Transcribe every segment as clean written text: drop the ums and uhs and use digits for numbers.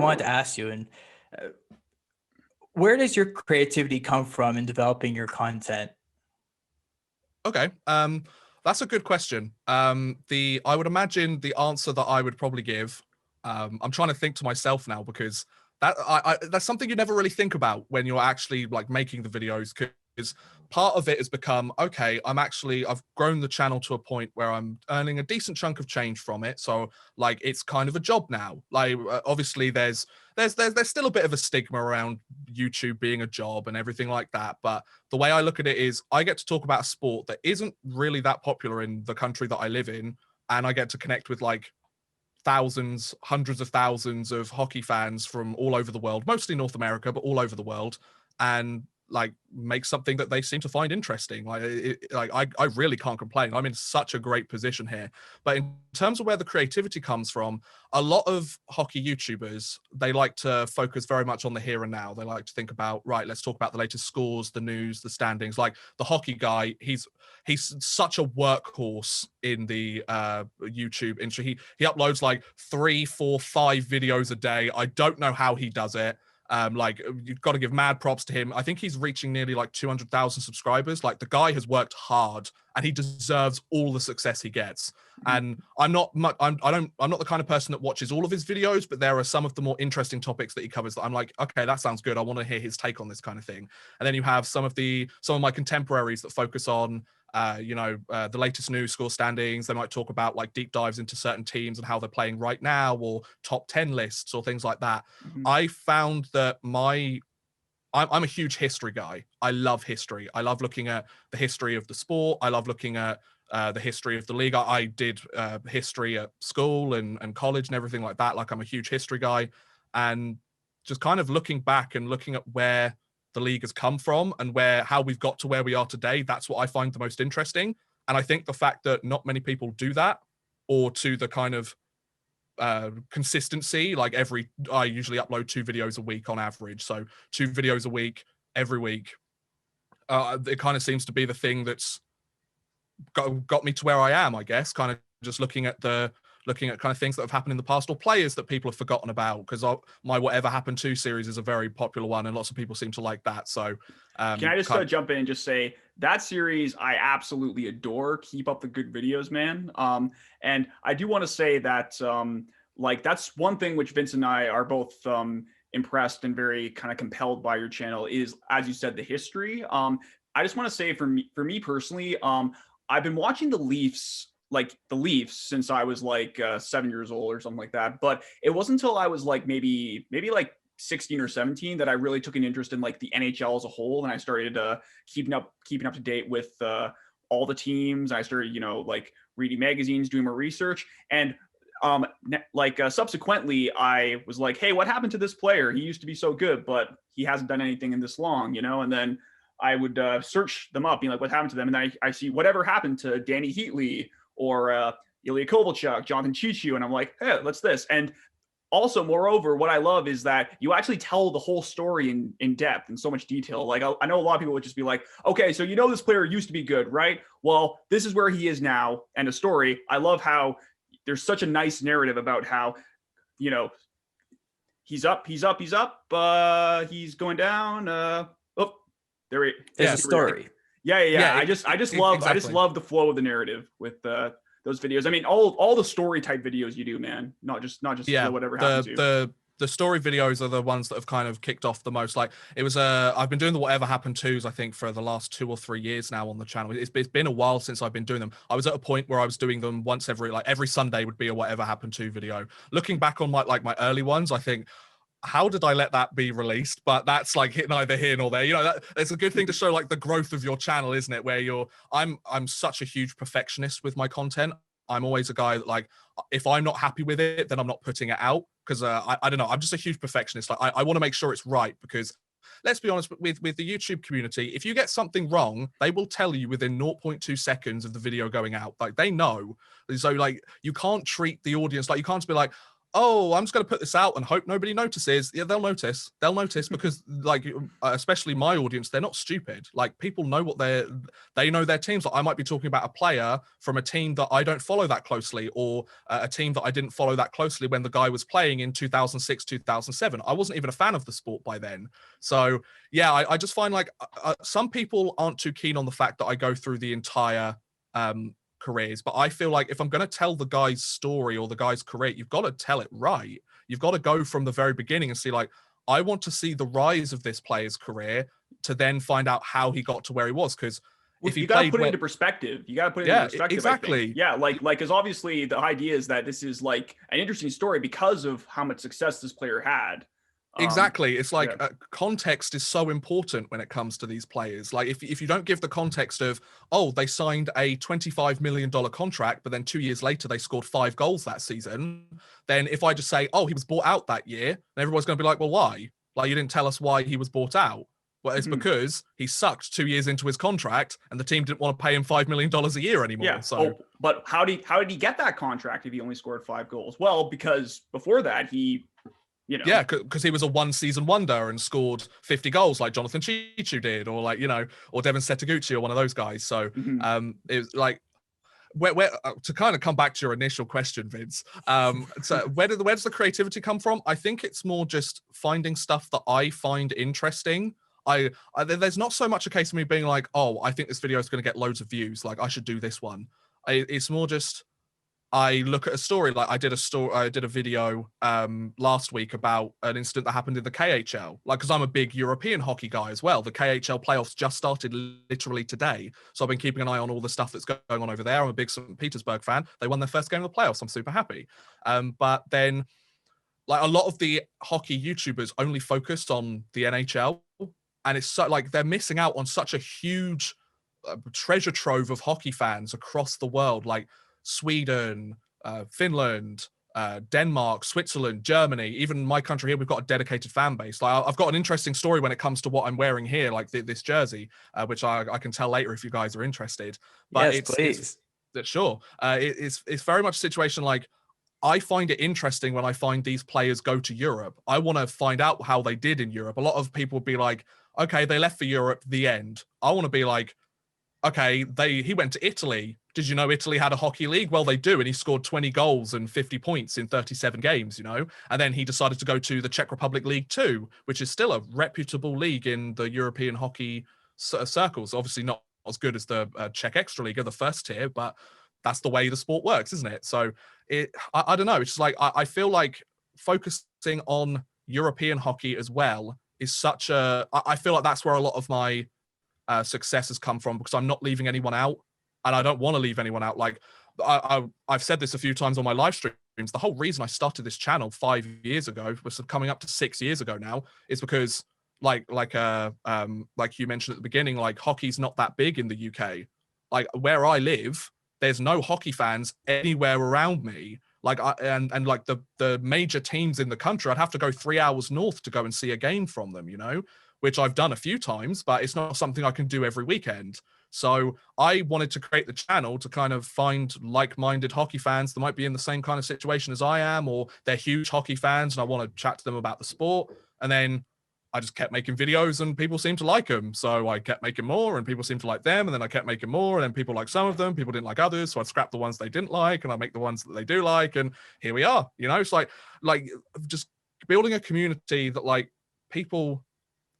wanted to ask you, and uh, where does your creativity come from in developing your content? Okay. That's a good question. I would imagine the answer that I would probably give. I'm trying to think to myself now because that's something you never really think about when you're actually like making the videos. Because part of it has become okay. I've grown the channel to a point where I'm earning a decent chunk of change from it. So like it's kind of a job now. Like obviously there's still a bit of a stigma around YouTube being a job and everything like that, but the way I look at it is I get to talk about a sport that isn't really that popular in the country that I live in, and I get to connect with like thousands, hundreds of thousands of hockey fans from all over the world, mostly North America, but all over the world, and like make something that they seem to find interesting. I really can't complain. I'm in such a great position here. But in terms of where the creativity comes from, a lot of hockey YouTubers, they like to focus very much on the here and now. They like to think about, right, let's talk about the latest scores, the news, the standings. Like the hockey guy, he's such a workhorse in the YouTube industry. He uploads like 3, 4, 5 videos a day. I don't know how he does it. Like you've got to give mad props to him. I think he's reaching nearly like 200,000 subscribers. Like the guy has worked hard and he deserves all the success he gets. And I'm not the kind of person that watches all of his videos, but there are some of the more interesting topics that he covers that I'm like, okay, that sounds good. I want to hear his take on this kind of thing. And then you have some of my contemporaries that focus on the latest news, score standings. They might talk about like deep dives into certain teams and how they're playing right now, or top 10 lists or things like that. I found that I'm a huge history guy. I love history. I love looking at the history of the sport. I love looking at the history of the league. I did history at school and college and everything like that. Like I'm a huge history guy, and just kind of looking back and looking at where the league has come from and how we've got to where we are today. That's what I find the most interesting. And I think the fact that not many people do that, or to the kind of consistency, like I usually upload 2 videos a week on average. So 2 videos a week, every week. It kind of seems to be the thing that's got me to where I am, I guess, kind of just looking at kind of things that have happened in the past, or players that people have forgotten about, because my Whatever Happened To series is a very popular one and lots of people seem to like that. So can I just jump in and just say that series I absolutely adore. Keep up the good videos, man. And I do want to say that like that's one thing which Vince and I are both impressed and very kind of compelled by your channel is, as you said, the history. I just want to say for me personally, I've been watching the Leafs since I was like 7 years old or something like that. But it wasn't until I was like maybe like 16 or 17 that I really took an interest in like the NHL as a whole, and I started keeping up to date with all the teams. I started like reading magazines, doing more research, and subsequently I was like, hey, what happened to this player? He used to be so good, but he hasn't done anything in this long, and then I would search them up, being like, what happened to them? And then I see whatever happened to Danny Heatley or Ilya Kovalchuk, Jonathan Chichu, and I'm like, hey, what's this? And also, moreover, what I love is that you actually tell the whole story in depth, in so much detail. Like I know a lot of people would just be like, okay, so this player used to be good, right? Well, this is where he is now, and a story. I love how there's such a nice narrative about how, he's up, he's going down. There he There's a story. Yeah. I just love the flow of the narrative with those videos. I mean, all the story type videos you do, man. Not just whatever happens to you. The story videos are the ones that have kind of kicked off the most. Like it was I've been doing the Whatever Happened To's, I think, for the last 2 or 3 years now on the channel. It's been a while since I've been doing them. I was at a point where I was doing them once every Sunday would be a Whatever Happened To video. Looking back on my early ones, I think, how did I let that be released? But that's like neither here nor there. It's a good thing to show like the growth of your channel, isn't it? Where I'm such a huge perfectionist with my content. I'm always a guy that, like, if I'm not happy with it, then I'm not putting it out, because I don't know. I'm just a huge perfectionist. Like I want to make sure it's right, because let's be honest, with the YouTube community, if you get something wrong, they will tell you within 0.2 seconds of the video going out. Like they know. So like you can't treat the audience like, you can't be like, oh, I'm just going to put this out and hope nobody notices. Yeah, they'll notice. They'll notice because, like, especially my audience, they're not stupid. Like, people know what they know their teams. Like, I might be talking about a player from a team that I don't follow that closely, or a team that I didn't follow that closely when the guy was playing in 2006, 2007. I wasn't even a fan of the sport by then. So, yeah, I just find like some people aren't too keen on the fact that I go through the entire careers, but I feel like if I'm going to tell the guy's story or the guy's career, you've got to tell it right. You've got to go from the very beginning and see, like, I want to see the rise of this player's career to then find out how he got to where he was. Because if you got to put it into perspective. You got to put it into perspective. Exactly. Yeah, like because obviously the idea is that this is like an interesting story because of how much success this player had. Exactly. It's like context is so important when it comes to these players. Like if you don't give the context of, oh, they signed a $25 million contract, but then 2 years later they scored 5 goals that season, then if I just say, oh, he was bought out that year, then everyone's going to be like, well, why? Like, you didn't tell us why he was bought out. Well, it's because he sucked 2 years into his contract and the team didn't want to pay him $5 million a year anymore. Yeah. So, but how did he get that contract if he only scored 5 goals? Well, because before that he, you know. Yeah, because he was a one-season wonder and scored 50 goals like Jonathan Chichu did, or like, you know, or Devin Setaguchi or one of those guys. So it was like, where to kind of come back to your initial question, Vince. So where does the creativity come from? I think it's more just finding stuff that I find interesting. There's not so much a case of me being like, oh, I think this video is going to get loads of views, like I should do this one. It's more just, I look at a story. Like I did a video last week about an incident that happened in the KHL. Like, because I'm a big European hockey guy as well. The KHL playoffs just started literally today, so I've been keeping an eye on all the stuff that's going on over there. I'm a big St. Petersburg fan. They won their first game of the playoffs. I'm super happy. But then, like, a lot of the hockey YouTubers only focus on the NHL, and it's so like they're missing out on such a huge treasure trove of hockey fans across the world. Like Sweden, Finland, Denmark, Switzerland, Germany, even my country here, we've got a dedicated fan base. Like I've got an interesting story when it comes to what I'm wearing here, like this jersey, which I can tell later if you guys are interested. But yes, please. Sure. It's very much a situation like, I find it interesting when I find these players go to Europe. I want to find out how they did in Europe. A lot of people would be like, okay, they left for Europe, the end. I want to be like, okay, he went to Italy. Did you know Italy had a hockey league? Well, they do. And he scored 20 goals and 50 points in 37 games, you know? And then he decided to go to the Czech Republic League 2, which is still a reputable league in the European hockey circles. Obviously not as good as the Czech Extra League, the first tier, but that's the way the sport works, isn't it? So I don't know. It's just like, I feel like focusing on European hockey as well is such a, I feel like that's where a lot of my success has come from, because I'm not leaving anyone out, and I don't want to leave anyone out. Like I've said this a few times on my live streams. The whole reason I started this channel 5 years ago, was coming up to 6 years ago now, is because like you mentioned at the beginning, like hockey's not that big in the UK. Like where I live, there's no hockey fans anywhere around me. Like and like the major teams in the country, I'd have to go 3 hours north to go and see a game from them, you know, which I've done a few times, but it's not something I can do every weekend. So I wanted to create the channel to kind of find like-minded hockey fans that might be in the same kind of situation as I am, or they're huge hockey fans and I want to chat to them about the sport. And then I just kept making videos and people seemed to like them. So I kept making more and people seemed to like them. And then I kept making more and then people liked some of them. People didn't like others. So I'd scrap the ones they didn't like and I make the ones that they do like. And here we are, you know, it's like just building a community that like people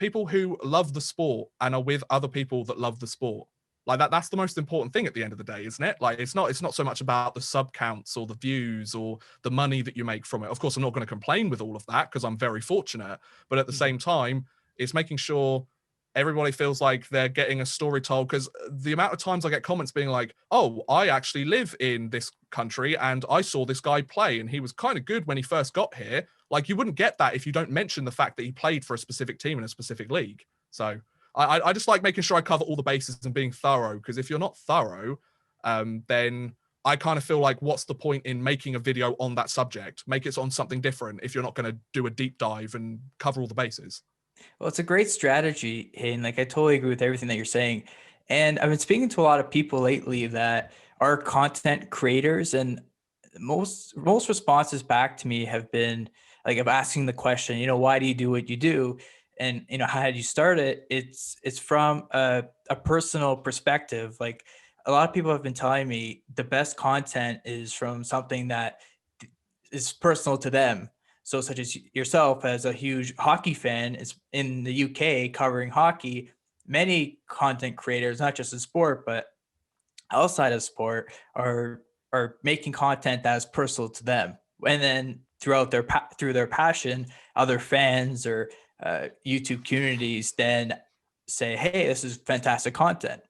who love the sport and are with other people that love the sport. Like that's the most important thing at the end of the day, isn't it? Like it's not so much about the sub counts or the views or the money that you make from it. Of course, I'm not going to complain with all of that because I'm very fortunate, but at the same time, it's making sure everybody feels like they're getting a story told. Because the amount of times I get comments being like, oh, I actually live in this country and I saw this guy play and he was kind of good when he first got here. Like you wouldn't get that if you don't mention the fact that he played for a specific team in a specific league. So I just like making sure I cover all the bases and being thorough, because if you're not thorough, then I kind of feel like, what's the point in making a video on that subject? Make it on something different if you're not going to do a deep dive and cover all the bases. Well, it's a great strategy, Hayden. Like I totally agree with everything that you're saying. And I've been speaking to a lot of people lately that are content creators, and most responses back to me have been like of asking the question, why do you do what you do? And how did you start it? It's from a personal perspective. Like a lot of people have been telling me the best content is from something that is personal to them. So such as yourself as a huge hockey fan is in the UK covering hockey, many content creators, not just in sport, but outside of sport are making content that is personal to them, and then through their passion, other fans or YouTube communities then say, hey, this is fantastic content.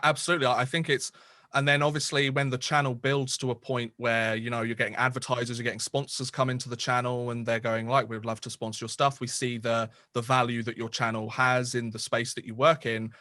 Absolutely. I think it's, and then obviously when the channel builds to a point where, you're getting advertisers, you're getting sponsors come into the channel and they're going like, we'd love to sponsor your stuff. We see the value that your channel has in the space that you work in,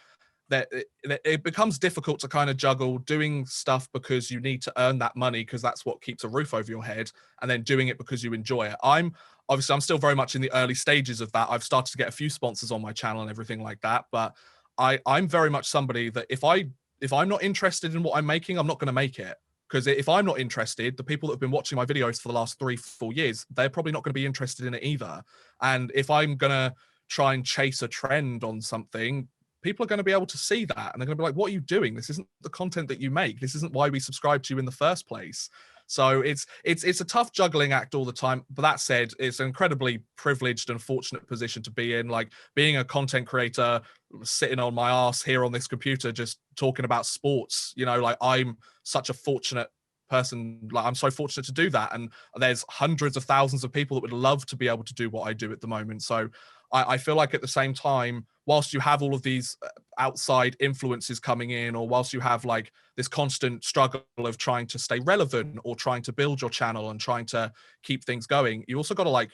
that it becomes difficult to kind of juggle doing stuff because you need to earn that money because that's what keeps a roof over your head, and then doing it because you enjoy it. I'm still very much in the early stages of that. I've started to get a few sponsors on my channel and everything like that, but I'm very much somebody that if I'm not interested in what I'm making, I'm not going to make it. Because if I'm not interested, the people that have been watching my videos for the last 3-4 years, they're probably not going to be interested in it either. And if I'm going to try and chase a trend on something, people are going to be able to see that and they're going to be like, what are you doing? This isn't the content that you make. This isn't why we subscribe to you in the first place. So it's a tough juggling act all the time. But that said, it's an incredibly privileged and fortunate position to be in. Like being a content creator, sitting on my ass here on this computer, just talking about sports, like I'm such a fortunate person. Like I'm so fortunate to do that. And there's hundreds of thousands of people that would love to be able to do what I do at the moment. So I feel like at the same time, whilst you have all of these outside influences coming in, or whilst you have like this constant struggle of trying to stay relevant or trying to build your channel and trying to keep things going, you also got to like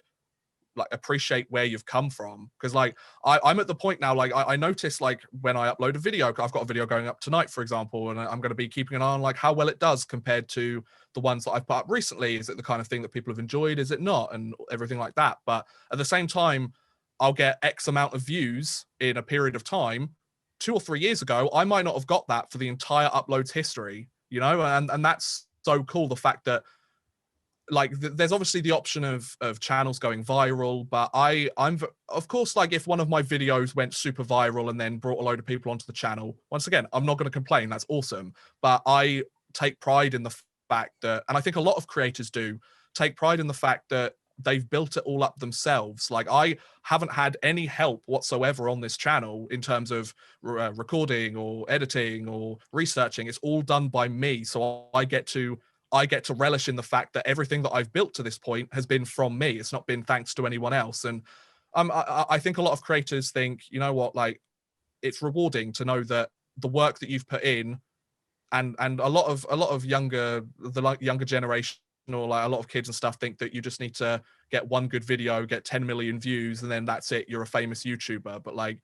appreciate where you've come from. Because like I'm at the point now, like I notice like when I upload a video, I've got a video going up tonight, for example, and I'm going to be keeping an eye on like how well it does compared to the ones that I've put up recently. Is it the kind of thing that people have enjoyed? Is it not? And everything like that. But at the same time, I'll get X amount of views in a period of time. 2 or 3 years ago, I might not have got that for the entire uploads history, and that's so cool. The fact that like there's obviously the option of channels going viral, but I'm of course, like if one of my videos went super viral and then brought a load of people onto the channel, once again, I'm not going to complain. That's awesome. But I take pride in the fact that, and I think a lot of creators do take pride in the fact that they've built it all up themselves. Like I haven't had any help whatsoever on this channel in terms of recording or editing or researching. It's all done by me. So I get to relish in the fact that everything that I've built to this point has been from me. It's not been thanks to anyone else. And I think a lot of creators think, you know what, like it's rewarding to know that the work that you've put in, and a lot of younger generation, or like a lot of kids and stuff, think that you just need to get one good video, get 10 million views, and then that's it, you're a famous YouTuber. But like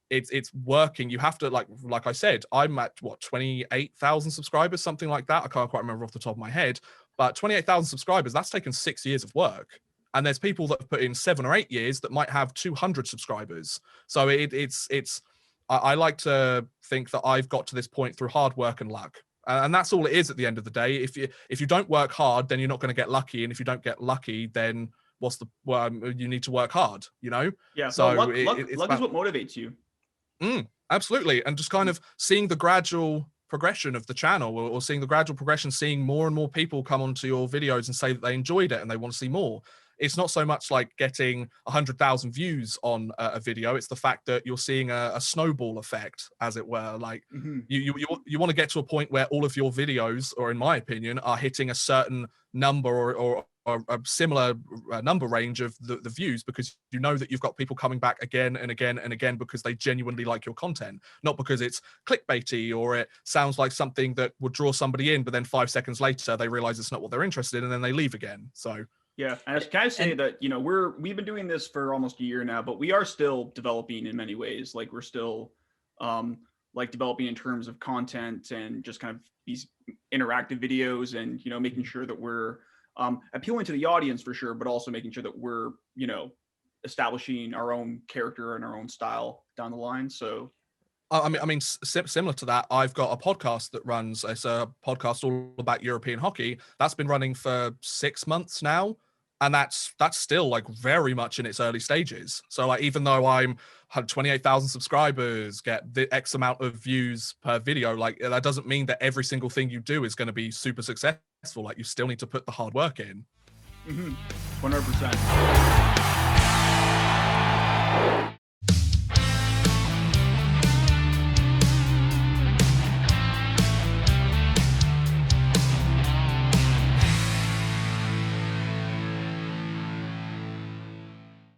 it's working. You have to like I said, I'm at what, 28,000 subscribers, something like that. I can't quite remember off the top of my head, but 28,000 subscribers, that's taken 6 years of work. And there's people that have put in 7 or 8 years that might have 200 subscribers. So I like to think that I've got to this point through hard work and luck. And that's all it is at the end of the day. If you don't work hard, then you're not going to get lucky. And if you don't get lucky, then you need to work hard, Yeah. So luck it's is what motivates you. Absolutely. And just kind of seeing the gradual progression of the channel, or seeing the gradual progression, seeing more and more people come onto your videos and say that they enjoyed it and they want to see more. It's not so much like getting 100,000 views on a video. It's the fact that you're seeing a snowball effect, as it were. Like you want to get to a point where all of your videos, or in my opinion, are hitting a certain number or a similar number range of the views, because you know that you've got people coming back again and again and again because they genuinely like your content, not because it's clickbaity or it sounds like something that would draw somebody in, but then 5 seconds later they realize it's not what they're interested in and then they leave again. So yeah, and can I say that we've been doing this for almost a year now, but we are still developing in many ways. Like we're still like developing in terms of content and just kind of these interactive videos, and making sure that we're appealing to the audience for sure, but also making sure that we're establishing our own character and our own style down the line. So Similar to that, I've got a podcast that runs. It's a podcast all about European hockey. That's been running for 6 months now, and that's still like very much in its early stages. So like, even though I'm had 28,000 subscribers, get the X amount of views per video, like that doesn't mean that every single thing you do is going to be super successful. Like, you still need to put the hard work in. 100%.